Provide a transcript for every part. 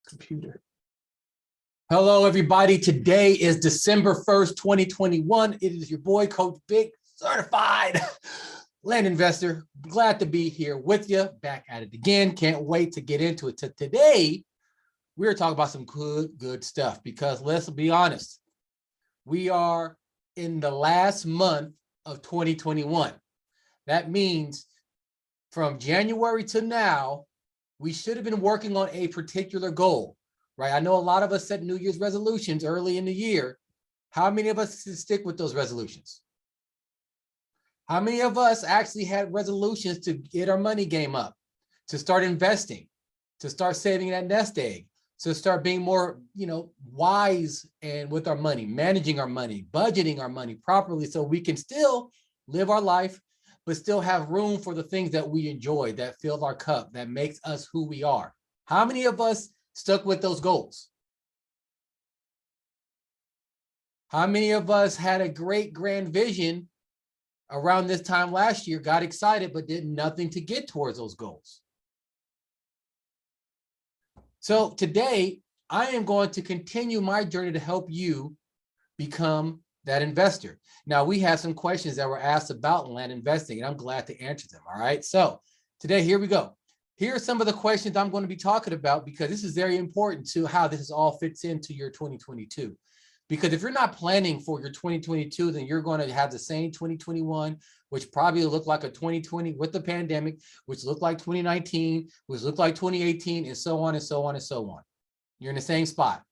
computer. Hello, everybody. Today is December 1st, 2021. It is your boy, Coach Big, certified land investor. Glad to be here with you. Back at it again. Can't wait to get into it. Today, we're talking about some good stuff because let's be honest, we are in the last month of 2021. That means from January to now, we should have been working on a particular goal, right? I know a lot of us set New Year's resolutions early in the year. How many of us stick with those resolutions? How many of us actually had resolutions to get our money game up, to start investing, to start saving that nest egg, to start being more, wise and with our money, managing our money, budgeting our money properly so we can still live our life, but still have room for the things that we enjoy, that fill our cup, that makes us who we are. How many of us stuck with those goals? How many of us had a great grand vision around this time last year, got excited, but did nothing to get towards those goals? So today, I am going to continue my journey to help you become that investor. Now, we have some questions that were asked about land investing, and I'm glad to answer them, all right? So today, here we go. Here are some of the questions I'm going to be talking about because this is very important to how this all fits into your 2022. Because if you're not planning for your 2022, then you're going to have the same 2021, which probably looked like a 2020 with the pandemic, which looked like 2019, which looked like 2018, and so on and so on and so on. You're in the same spot.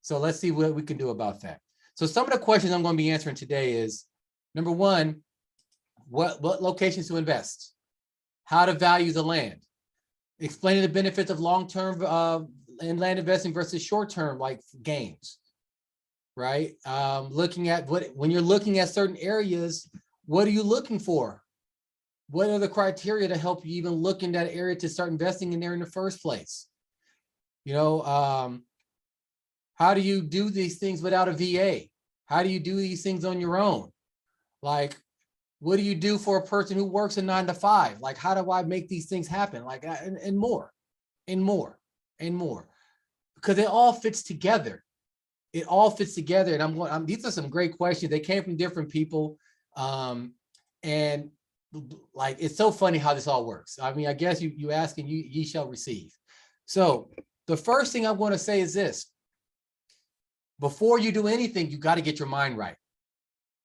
So let's see what we can do about that. So some of the questions I'm going to be answering today is, number one, what locations to invest, how to value the land, explaining the benefits of long-term in land investing versus short-term like gains. Right? Looking at when you're looking at certain areas, what are you looking for? What are the criteria to help you even look in that area to start investing in there in the first place? How do you do these things without a VA? How do you do these things on your own? Like, what do you do for a person who works a 9 to 5? Like, how do I make these things happen? Like, and more, because it all fits together. It all fits together. And these are some great questions. They came from different people. And like, it's so funny how this all works. I mean, I guess you ask and ye shall receive. So the first thing I'm going to say is this. Before you do anything, you got to get your mind right.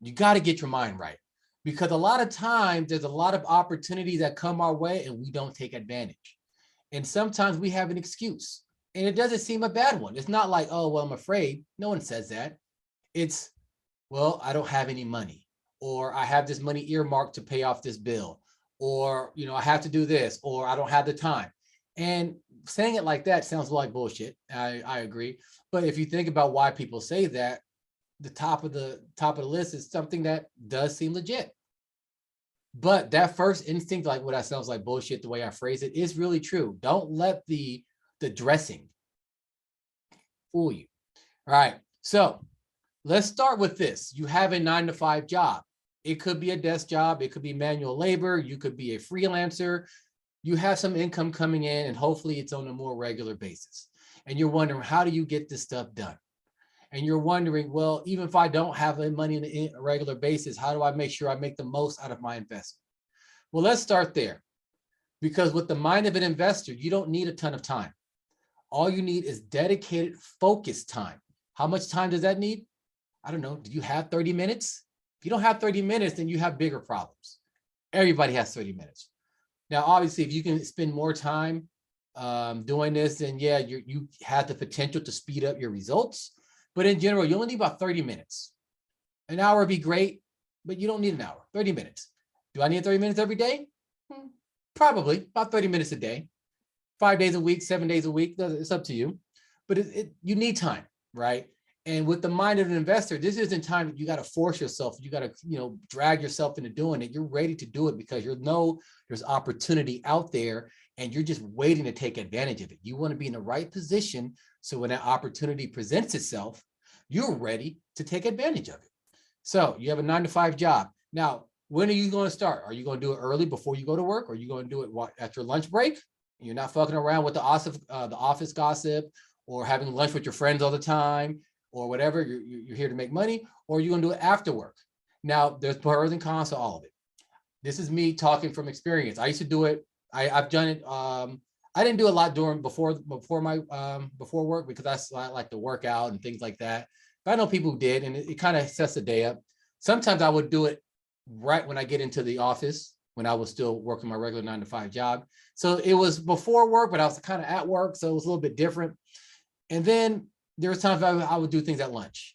You got to get your mind right. Because a lot of times there's a lot of opportunities that come our way and we don't take advantage. And sometimes we have an excuse. And it doesn't seem a bad one. It's not like, oh, well, I'm afraid. No one says that. It's, well, I don't have any money, or I have this money earmarked to pay off this bill, or, I have to do this, or I don't have the time. And saying it like that sounds like bullshit. I agree. But if you think about why people say that, the top of the list is something that does seem legit. But that first instinct, like what that sounds like bullshit, the way I phrase it, is really true. Don't let the dressing fool you. All right. So let's start with this. You have a 9 to 5 job. It could be a desk job. It could be manual labor. You could be a freelancer. You have some income coming in and hopefully it's on a more regular basis. And you're wondering, how do you get this stuff done? And you're wondering, well, even if I don't have the money on a regular basis, how do I make sure I make the most out of my investment? Well, let's start there. Because with the mind of an investor, you don't need a ton of time. All you need is dedicated, focused time. How much time does that need? I don't know. Do you have 30 minutes? If you don't have 30 minutes, then you have bigger problems. Everybody has 30 minutes. Now, obviously, if you can spend more time doing this, then yeah, you have the potential to speed up your results. But in general, you only need about 30 minutes. An hour would be great, but you don't need an hour, 30 minutes. Do I need 30 minutes every day? Probably about 30 minutes a day. 5 days a week, 7 days a week, it's up to you. But you need time, right? And with the mind of an investor, this isn't time that you got to force yourself. You got to, drag yourself into doing it. You're ready to do it because you know there's opportunity out there and you're just waiting to take advantage of it. You want to be in the right position so when that opportunity presents itself, you're ready to take advantage of it. So you have a 9 to 5 job. Now, when are you going to start? Are you going to do it early before you go to work? Or are you going to do it at your lunch break? You're not fucking around with the office gossip or having lunch with your friends all the time, or whatever. You're here to make money, or you're going to do it after work. Now, there's pros and cons to all of it. This is me talking from experience. I used to do it. I've done it. I didn't do a lot before work because I like to work out and things like that. But I know people who did, and it kind of sets the day up. Sometimes I would do it right when I get into the office, when I was still working my regular 9-to-5 job. So it was before work, but I was kind of at work, so it was a little bit different. And then there was times I would do things at lunch,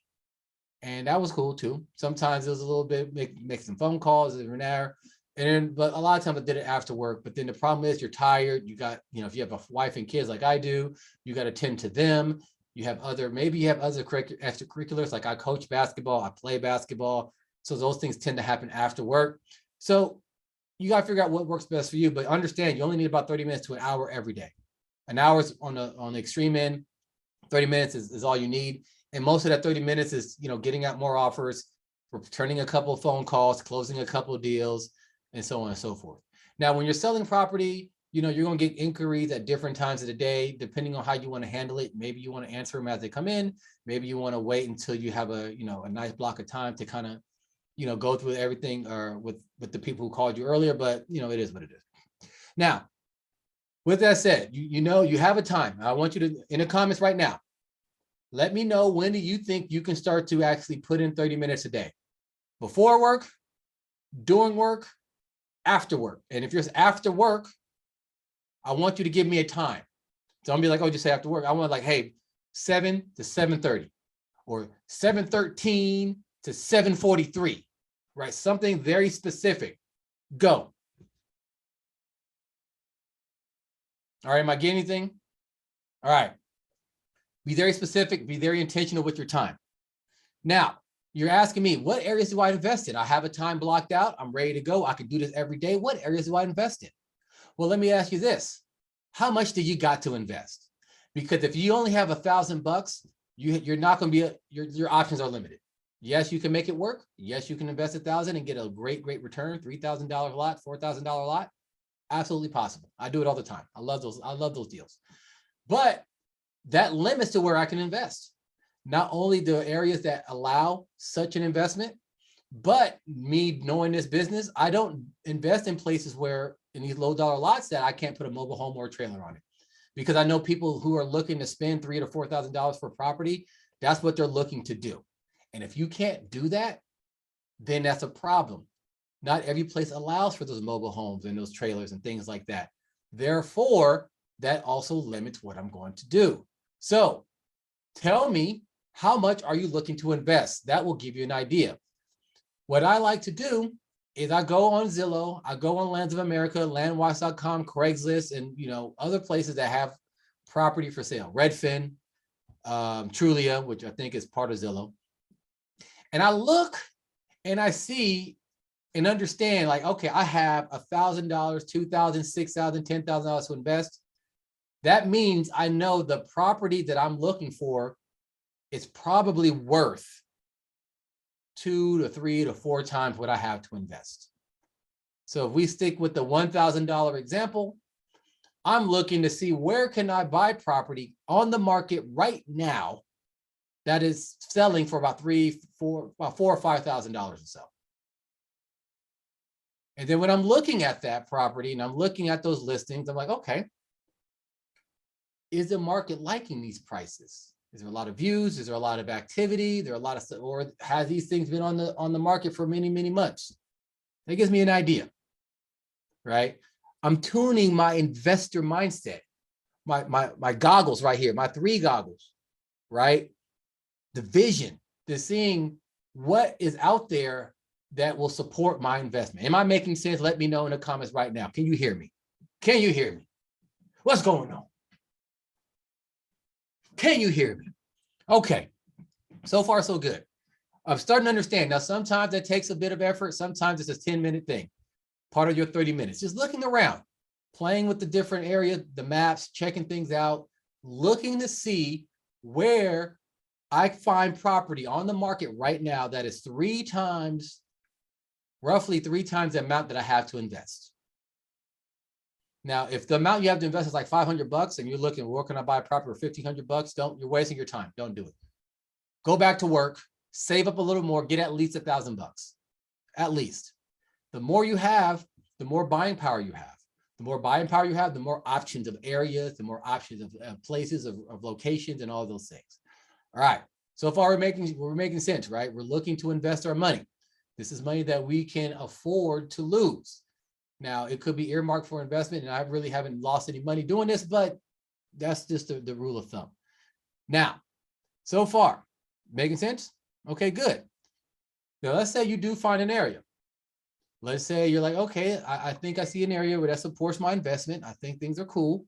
and that was cool too. Sometimes it was a little bit make some phone calls here and there. But a lot of times I did it after work. But then the problem is you're tired. You got, if you have a wife and kids like I do, you got to tend to them. Maybe you have other extracurriculars, like I coach basketball, I play basketball. So those things tend to happen after work. So you got to figure out what works best for you, but understand you only need about 30 minutes to an hour every day. An hour is on the extreme end. 30 minutes is all you need. And most of that 30 minutes is, getting out more offers, returning a couple of phone calls, closing a couple of deals, and so on and so forth. Now, when you're selling property, you're going to get inquiries at different times of the day, depending on how you want to handle it. Maybe you want to answer them as they come in. Maybe you want to wait until you have a nice block of time to kind of, go through everything or with the people who called you earlier, but it is what it is. Now, with that said, you have a time. I want you to, in the comments right now, let me know, when do you think you can start to actually put in 30 minutes a day? Before work, during work, after work. And if you're after work, I want you to give me a time. Don't be like, oh, just say after work. I want hey, 7 to 7:30 or 7:13 to 7:43, right? Something very specific. Go. All right, am I getting anything? All right. Be very specific, be very intentional with your time. Now, you're asking me, what areas do I invest in? I have a time blocked out. I'm ready to go. I can do this every day. What areas do I invest in? Well, let me ask you this. How much do you got to invest? Because if you only have $1,000, you're not going to be, your options are limited. Yes, you can make it work. Yes, you can invest $1,000 and get a great return, $3,000 lot, $4,000 lot. Absolutely possible. I do it all the time. I love those deals. But that limits to where I can invest. Not only the areas that allow such an investment, but me knowing this business, I don't invest in places where in these low dollar lots that I can't put a mobile home or a trailer on it. Because I know people who are looking to spend $3,000 to $4,000 for property, that's what they're looking to do. And if you can't do that, then that's a problem. Not every place allows for those mobile homes and those trailers and things like that. Therefore, that also limits what I'm going to do. So tell me, how much are you looking to invest? That will give you an idea. What I like to do is I go on Zillow, I go on Lands of America, landwatch.com, Craigslist, and other places that have property for sale. Redfin, Trulia, which I think is part of Zillow. And I look and I see and understand, okay, I have $1,000, $2,000, $6,000, $10,000 to invest. That means I know the property that I'm looking for is probably worth 2 to 3 to 4 times what I have to invest. So if we stick with the $1,000 example, I'm looking to see where can I buy property on the market right now that is selling for about $4,000 or $5,000 or so. And then when I'm looking at that property and I'm looking at those listings, I'm like, okay, is the market liking these prices? Is there a lot of views? Is there a lot of activity? There are a lot of, or has these things been on the market for many, many months? That gives me an idea, right? I'm tuning my investor mindset, my goggles right here, my 3 goggles, right? The vision, the seeing what is out there that will support my investment. Am I making sense? Let me know in the comments right now. Can you hear me? Can you hear me? What's going on? Can you hear me? Okay, so far so good. I'm starting to understand. Now, sometimes that takes a bit of effort. Sometimes it's a 10-minute thing, part of your 30 minutes. Just looking around, playing with the different areas, the maps, checking things out, looking to see where I find property on the market right now that is roughly 3 times the amount that I have to invest. Now, if the amount you have to invest is like $500 and you're looking, where can I buy a property for $1,500? You're wasting your time. Don't do it. Go back to work, save up a little more, get at least $1,000, at least. The more you have, the more buying power you have. The more buying power you have, the more options of areas, the more options of places, of locations, and all those things. All right. So far, we're making sense, right? We're looking to invest our money. This is money that we can afford to lose. Now, it could be earmarked for investment, and I really haven't lost any money doing this, but that's just the rule of thumb. Now, so far, making sense? Okay, good. Now, let's say you do find an area. Let's say you're like, okay, I think I see an area where that supports my investment. I think things are cool.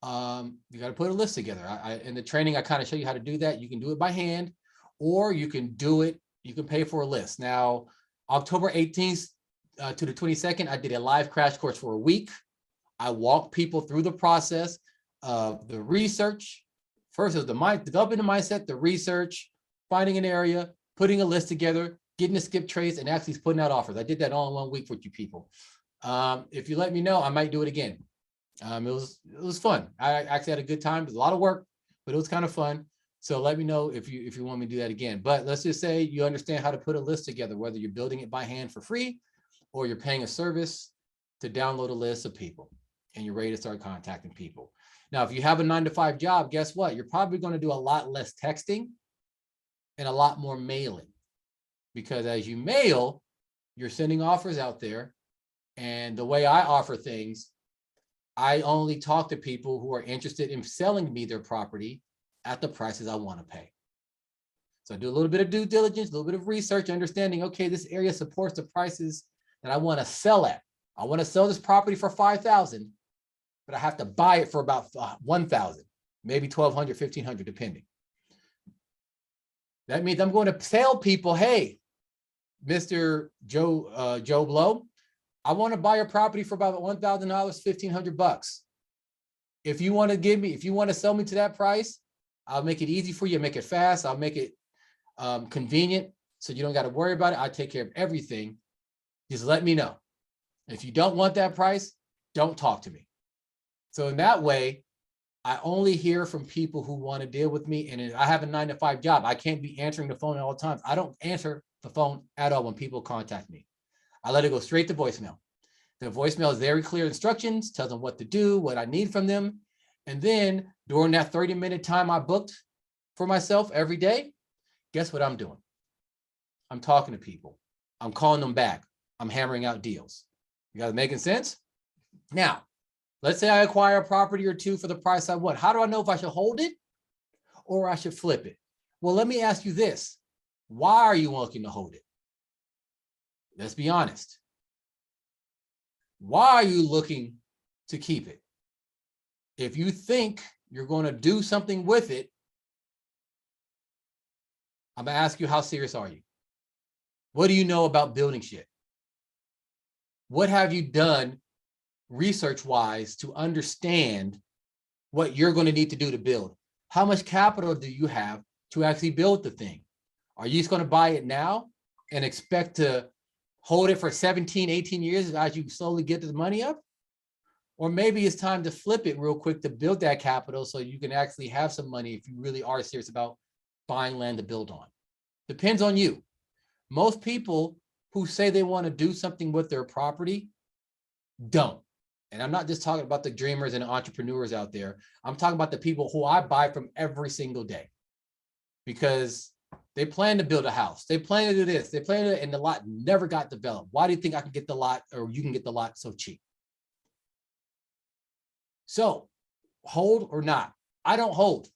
You got to put a list together. In the training, I kind of show you how to do that. You can do it by hand, or you can do it. You can pay for a list. Now, October 18th to the 22nd, I did a live crash course for a week. I walked people through the process of the research. First, it was developing the mindset, the research, finding an area, putting a list together, getting the skip trace, and actually putting out offers. I did that all in 1 week with you people. If you let me know, I might do it again. It was fun. I actually had a good time. It was a lot of work, but it was kind of fun. So let me know if you want me to do that again. But let's just say you understand how to put a list together, whether you're building it by hand for free or you're paying a service to download a list of people and you're ready to start contacting people. Now, if you have a 9-to-5 job, guess what? You're probably going to do a lot less texting and a lot more mailing, because as you mail, you're sending offers out there. And the way I offer things, I only talk to people who are interested in selling me their property at the prices I want to pay. So I do a little bit of due diligence, a little bit of research, understanding, okay, this area supports the prices that I want to sell at. I want to sell this property for $5,000, but I have to buy it for about $1,000, maybe $1,200, $1,500, depending. That means I'm going to tell people, hey, Mr. Joe Blow, I want to buy a property for about $1,000, $1,500. If you want to sell me to that price, I'll make it easy for you, make it fast. I'll make it convenient, so you don't got to worry about it. I take care of everything. Just let me know. If you don't want that price, don't talk to me. So in that way, I only hear from people who want to deal with me. And I have a 9-to-5 job. I can't be answering the phone at all times. I don't answer the phone at all when people contact me. I let it go straight to voicemail. The voicemail is very clear instructions, tells them what to do, what I need from them. And then during that 30-minute time I booked for myself every day, guess what I'm doing? I'm talking to people. I'm calling them back. I'm hammering out deals. You guys making sense? Now, let's say I acquire a property or two for the price I want. How do I know if I should hold it or I should flip it? Well, let me ask you this. Why are you looking to hold it? Let's be honest. Why are you looking to keep it? If you think you're going to do something with it, I'm going to ask you, how serious are you? What do you know about building shit? What have you done research-wise to understand what you're going to need to do to build? How much capital do you have to actually build the thing? Are you just going to buy it now and expect to hold it for 17, 18 years as you slowly get the money up? Or maybe it's time to flip it real quick to build that capital so you can actually have some money if you really are serious about buying land to build on. Depends on you. Most people who say they want to do something with their property don't. And I'm not just talking about the dreamers and the entrepreneurs out there. I'm talking about the people who I buy from every single day, because they plan to build a house. They plan to do this. They plan to, and the lot never got developed. Why do you think I can get the lot, or you can get the lot so cheap? So hold or not? I don't hold.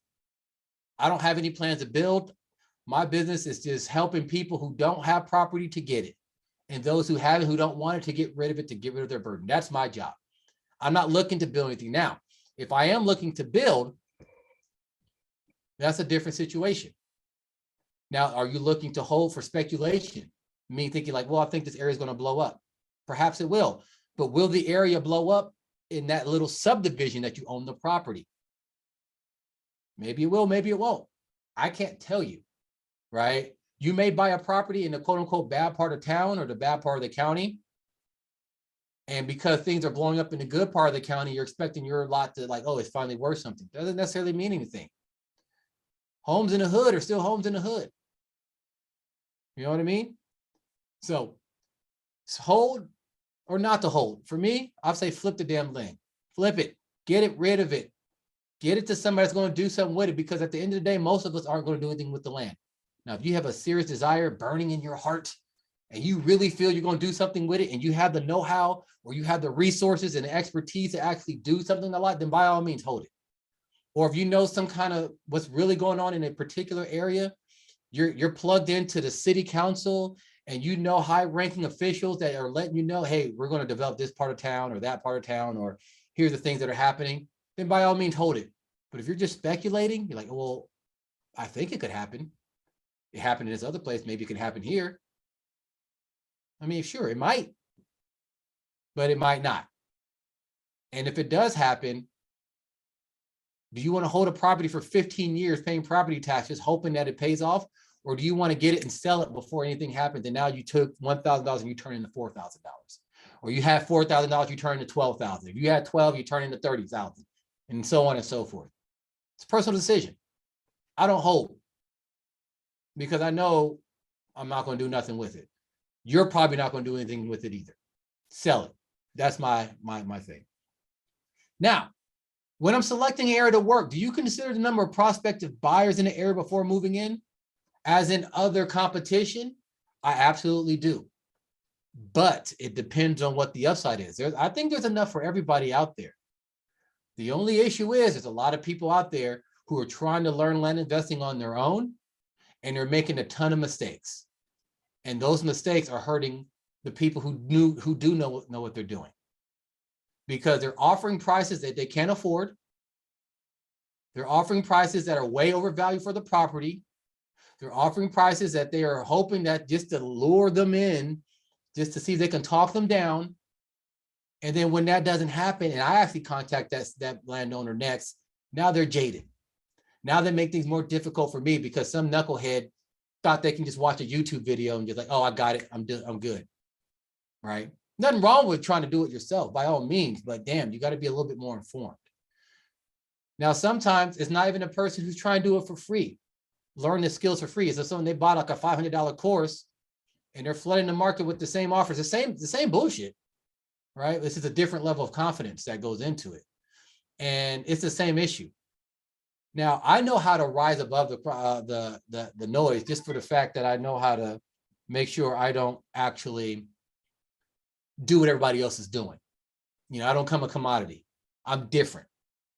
I don't have any plans to build. My business is just helping people who don't have property to get it, and those who have it, who don't want it, to get rid of it, to get rid of their burden. That's my job. I'm not looking to build anything. Now, if I am looking to build, that's a different situation. Now, are you looking to hold for speculation? Me thinking like, well, I think this area is going to blow up. Perhaps it will, but will the area blow up in that little subdivision that you own the property? Maybe it will, maybe it won't. I can't tell you, right? You may buy a property in the quote unquote bad part of town or the bad part of the county, And because things are blowing up in the good part of the county, you're expecting your lot to like, oh, it's finally worth something. Doesn't necessarily mean anything. Homes in the hood are still homes in the hood. You know what I mean? So hold or not to hold. For me, I'd say flip the damn thing. Flip it. Get it rid of it. Get it to somebody that's going to do something with it, because at the end of the day, most of us aren't going to do anything with the land. Now, if you have a serious desire burning in your heart and you really feel you're going to do something with it and you have the know-how or you have the resources and the expertise to actually do something a lot, then by all means hold it. Or if you know some kind of what's really going on in a particular area, you're plugged into the city council and you know high-ranking officials that are letting you know, hey, we're going to develop this part of town or that part of town, or here's the things that are happening, then by all means hold it. But if you're just speculating, you're like, well, I think it could happen. It happened in this other place. Maybe it can happen here. I mean, sure, it might, but it might not. And if it does happen, do you want to hold a property for 15 years paying property taxes, hoping that it pays off? Or do you want to get it and sell it before anything happens? And now you took $1,000 and you turn into $4,000. Or you have $4,000, you turn into $12,000. If you had 12, you turn into 30,000, and so on and so forth. It's a personal decision. I don't hold because I know I'm not going to do nothing with it. You're probably not going to do anything with it either. Sell it. That's my thing. Now, when I'm selecting an area to work, do you consider the number of prospective buyers in the area before moving in? As in other competition, I absolutely do. But it depends on what the upside is. I think there's enough for everybody out there. The only issue is there's a lot of people out there who are trying to learn land investing on their own, and they're making a ton of mistakes. And those mistakes are hurting the people who do know what they're doing, because they're offering prices that they can't afford. They're offering prices that are way overvalued for the property. They're offering prices that they are hoping that just to lure them in, just to see if they can talk them down. And then when that doesn't happen, and I actually contact that landowner next, now they're jaded. Now they make things more difficult for me because some knucklehead thought they can just watch a YouTube video and just like, oh, I got it, I'm good, right? Nothing wrong with trying to do it yourself, by all means, but damn, you got to be a little bit more informed. Now, sometimes it's not even a person who's trying to do it for free. Learn the skills for free. It's if someone they bought like a $500 course and they're flooding the market with the same offers, the same bullshit, right? This is a different level of confidence that goes into it. And it's the same issue. Now, I know how to rise above the noise just for the fact that I know how to make sure I don't actually do what everybody else is doing. You know, I don't come a commodity. I'm different.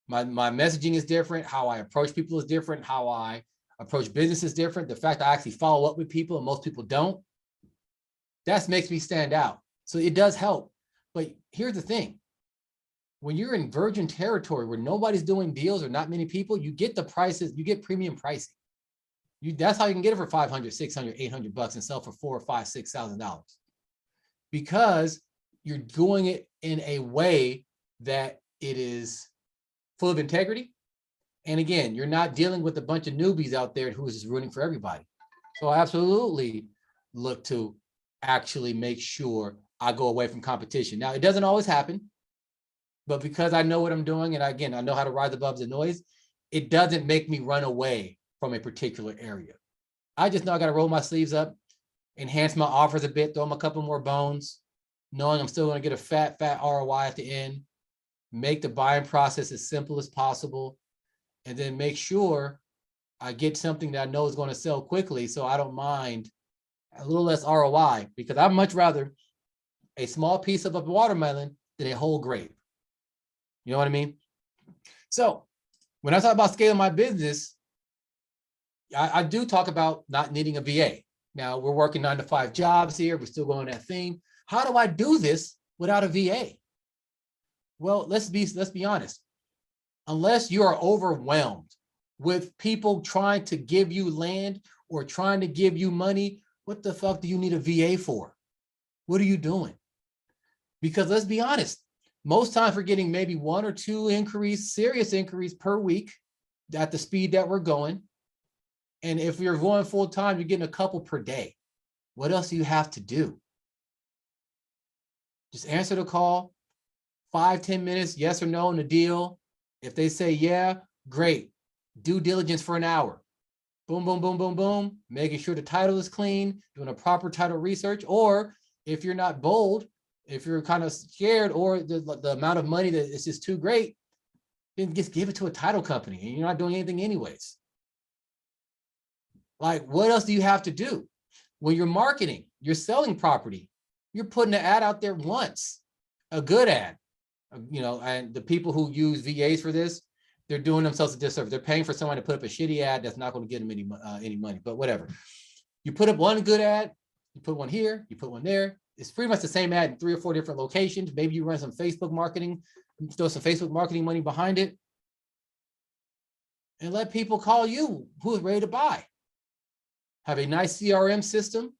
My messaging is different. How I approach people is different. How I approach business is different. The fact I actually follow up with people and most people don't, that makes me stand out. So it does help. But here's the thing. When you're in virgin territory where nobody's doing deals or not many people, you get the prices, you get premium pricing. That's how you can get it for $500, $600, $800 and sell for $4,000, $5,000, $6,000. Because you're doing it in a way that it is full of integrity. And again, you're not dealing with a bunch of newbies out there who is just rooting for everybody. So I absolutely look to actually make sure I go away from competition. Now, it doesn't always happen, but because I know what I'm doing, and again, I know how to rise above the noise, it doesn't make me run away from a particular area. I just know I got to roll my sleeves up, enhance my offers a bit, throw them a couple more bones, knowing I'm still going to get a fat ROI at the end, make the buying process as simple as possible, and then make sure I get something that I know is going to sell quickly so I don't mind a little less ROI, because I'd much rather a small piece of a watermelon than a whole grape. You know what I mean? So when I talk about scaling my business, I do talk about not needing a VA. Now we're working 9-to-5 jobs here. We're still going that theme. How do I do this without a VA? Well, let's be honest. Unless you are overwhelmed with people trying to give you land or trying to give you money, what the fuck do you need a VA for? What are you doing? Because let's be honest, most times we're getting maybe 1 or 2 inquiries, serious inquiries per week at the speed that we're going. And if you're going full time, you're getting a couple per day. What else do you have to do? Just answer the call, 5-10 minutes, yes or no on the deal. If they say yeah, great. Due diligence for an hour. Boom, boom, boom, boom, boom. Making sure the title is clean, doing a proper title research. Or if you're not bold, if you're kind of scared, or the amount of money that is just too great, then just give it to a title company and you're not doing anything anyways. Like, what else do you have to do? When you're marketing, you're selling property, you're putting an ad out there once, a good ad, and the people who use VAs for this, they're doing themselves a disservice. They're paying for someone to put up a shitty ad that's not going to get them any money, but whatever. You put up one good ad, you put one here, you put one there. It's pretty much the same ad in 3 or 4 different locations. Maybe you run some Facebook marketing, throw some Facebook marketing money behind it, and let people call you who's ready to buy. Have a nice CRM system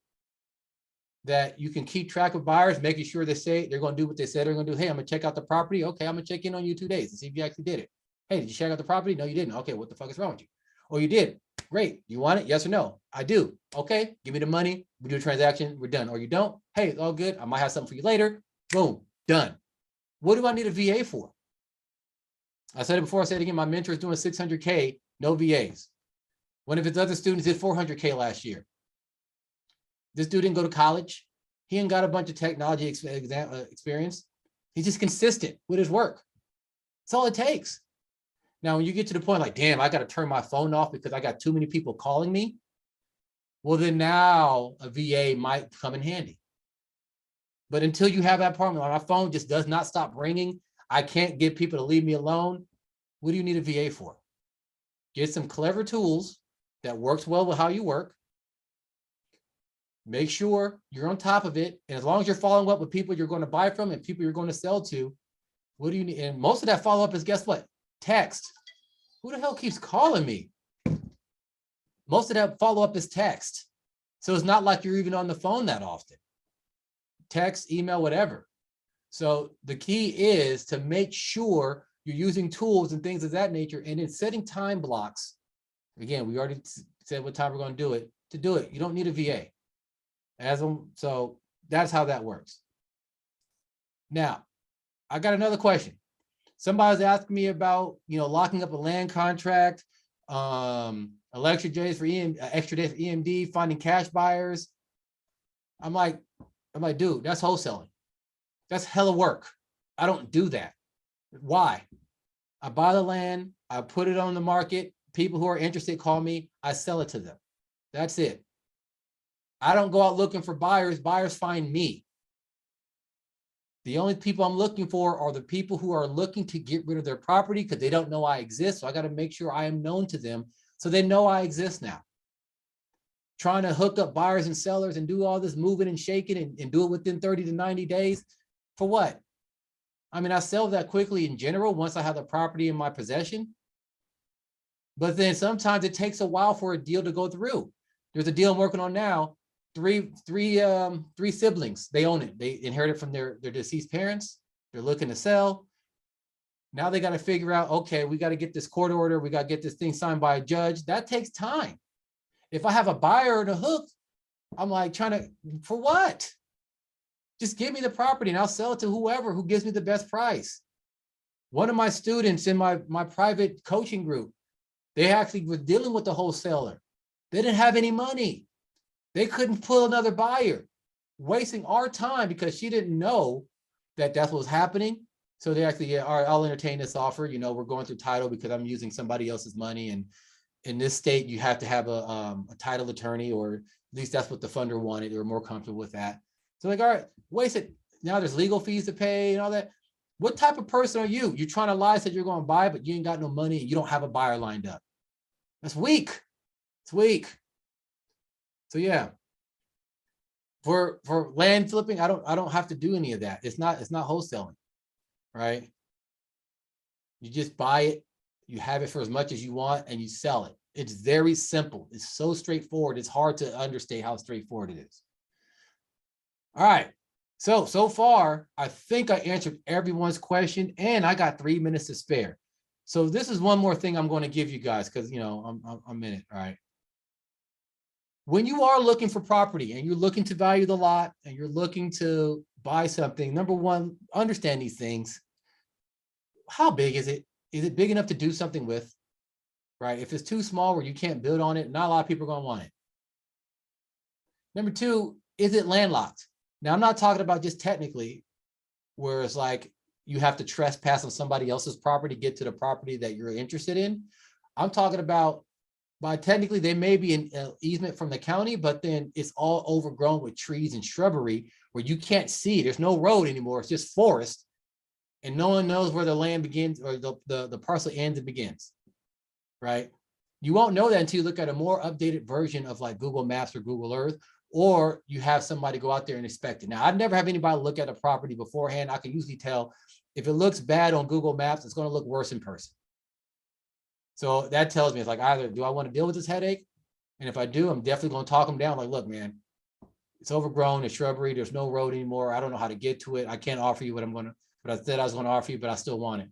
that you can keep track of buyers, making sure they say they're going to do what they said they're going to do. Hey, I'm going to check out the property. Okay, I'm going to check in on you 2 days and see if you actually did it. Hey, did you check out the property? No, you didn't. Okay, what the fuck is wrong with you? Oh, you did. Great. You want it? Yes or no? I do. Okay, give me the money. We do a transaction. We're done. Or you don't? Hey, it's all good. I might have something for you later. Boom, done. What do I need a VA for? I said it before. I said it again. My mentor is doing 600K, no VAs. One of his other students did 400K last year. This dude didn't go to college. He ain't got a bunch of technology experience. He's just consistent with his work. That's all it takes. Now, when you get to the point like, damn, I got to turn my phone off because I got too many people calling me. Well, then now a VA might come in handy. But until you have that problem, my phone just does not stop ringing. I can't get people to leave me alone. What do you need a VA for? Get some clever tools that works well with how you work. Make sure you're on top of it. And as long as you're following up with people you're going to buy from and people you're going to sell to, what do you need? And most of that follow-up is, guess what? Text. Who the hell keeps calling me? Most of that follow-up is text. So it's not like you're even on the phone that often. Text, email, whatever. So the key is to make sure you're using tools and things of that nature, and then setting time blocks. Again, we already said what time we're going to do it. To do it, you don't need a VA. So that's how that works. Now, I got another question. Somebody's asking me about, locking up a land contract, extra days for EMD, finding cash buyers. I'm like, dude, that's wholesaling. That's hella work. I don't do that. Why? I buy the land, I put it on the market. People who are interested call me, I sell it to them. That's it. I don't go out looking for buyers. Buyers find me. The only people I'm looking for are the people who are looking to get rid of their property because they don't know I exist. So I got to make sure I am known to them so they know I exist now. Trying to hook up buyers and sellers and do all this moving and shaking and do it within 30 to 90 days. For what? I mean, I sell that quickly in general once I have the property in my possession. But then sometimes it takes a while for a deal to go through. There's a deal I'm working on now. Three siblings, they own it. They inherited from their deceased parents. They're looking to sell. Now they got to figure out, okay, we got to get this court order. We got to get this thing signed by a judge. That takes time. If I have a buyer and a hook, I'm like for what? Just give me the property and I'll sell it to whoever who gives me the best price. One of my students in my private coaching group, they actually were dealing with the wholesaler. They didn't have any money. They couldn't pull another buyer, wasting our time because she didn't know that that's what was happening. So they actually, yeah, all right, I'll entertain this offer. We're going through title because I'm using somebody else's money. And in this state, you have to have a title attorney, or at least that's what the funder wanted. They were more comfortable with that. So like, all right, wait a second. Now there's legal fees to pay and all that. What type of person are you? You're trying to lie, said you're going to buy, but you ain't got no money and you don't have a buyer lined up. That's weak. It's weak. So yeah, for land flipping, I don't have to do any of that. It's not wholesaling, right? You just buy it, you have it for as much as you want, and you sell it. It's very simple. It's so straightforward. It's hard to understate how straightforward it is. All right. So far, I think I answered everyone's question, and I got 3 minutes to spare. So this is one more thing I'm going to give you guys because I'm in it. All right. when you are looking for property and you're looking to value the lot and you're looking to buy something, number one, understand these things. How big is it? Is it big enough to do something with? Right? If it's too small where you can't build on it, not a lot of people are going to want it. Number two, is it landlocked? Now, I'm not talking about just technically, where it's like you have to trespass on somebody else's property to get to the property that you're interested in. I'm talking about by technically they may be an easement from the county, but then it's all overgrown with trees and shrubbery where you can't see. There's no road anymore. It's just forest. And no one knows where the land begins or the parcel ends and begins, right? You won't know that until you look at a more updated version of like Google Maps or Google Earth, or you have somebody go out there and inspect it. Now, I've never have anybody look at a property beforehand. I can usually tell if it looks bad on Google Maps, it's going to look worse in person. So that tells me it's like either do I want to deal with this headache? And if I do, I'm definitely going to talk them down. Like, look, man, it's overgrown, it's shrubbery, there's no road anymore. I don't know how to get to it. I can't offer you what I said I was going to offer you, but I still want it.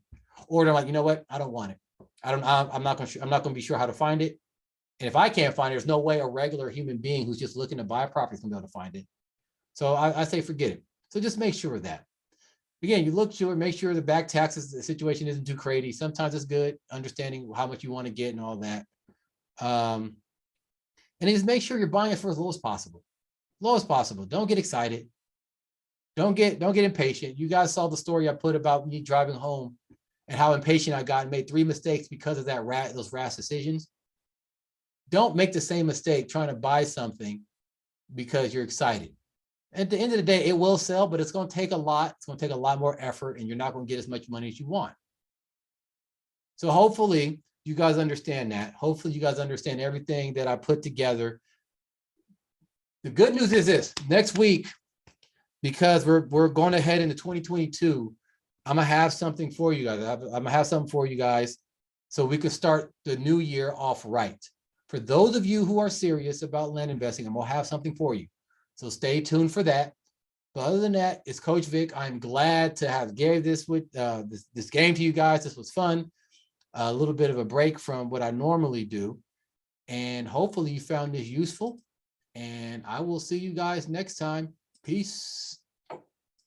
Or they're like, you know what? I don't want it. I'm not going to be sure how to find it. And if I can't find it, there's no way a regular human being who's just looking to buy a property is going to be able to find it. So I say, forget it. So just make sure of that. Again, you look sure, make sure the back taxes, the situation isn't too crazy. Sometimes it's good understanding how much you want to get and all that. And just make sure you're buying it for as low as possible. Low as possible. Don't get excited. Don't get impatient. You guys saw the story I put about me driving home and how impatient I got and made 3 mistakes because of those rash decisions. Don't make the same mistake trying to buy something because you're excited. At the end of the day, it will sell, but it's going to take a lot. It's going to take a lot more effort, and you're not going to get as much money as you want. So hopefully you guys understand that. Hopefully you guys understand everything that I put together. The good news is this: next week, because we're going to head into 2022, I'm gonna have something for you guys. I'm gonna have something for you guys, so we can start the new year off right. For those of you who are serious about land investing, I'm gonna have something for you. So stay tuned for that. But other than that, it's Coach Vic. I'm glad to have gave this with this game to you guys. This was fun. A little bit of a break from what I normally do. And hopefully you found this useful. And I will see you guys next time. Peace.